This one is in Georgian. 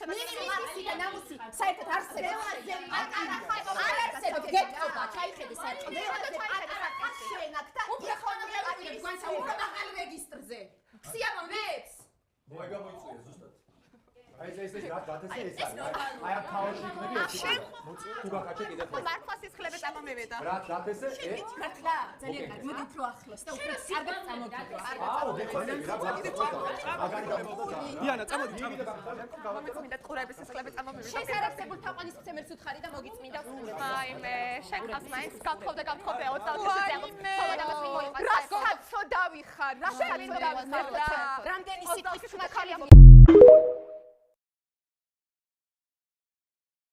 მინიმუმი და ნამუსი საერთოდ არსებობს. არ არსებობს გეტყობა, ჩაიხედე საერთოდ. შენ აქ და უბრალოდ გვანცა უფრო მაღალ რეგისტრზე. ქსიამოვნებს? მოი გამოიწვია ზუსტად. აი ეს რა დათესე ეს არის. აი აქ ქაოში იქნები ეს. თუ გახაჭე კიდე ხო. მართლა სისხლები წამომივიდა. რა დათესე? მართლა ძალიან კარგი. მოდი უფრო ახლოს და უფრო კარგად წამოგიდგა. აუ დექონები რა გაგიწევდა. მაგარი გამოდოდა. დიანა წამოდი მომიწმინდა ყურების სისხლები წამომივიდა. შენ არ არსებულ თაყვანისმცემელს უთხარი და მოგიწმინდა. აიმე, შენ ყავს მაინც გამთხოვდა 24 წელს. რა საცოდავი ხარ? რა საცოდავი ხარ? რამდენი სიტყვის ხმაქალია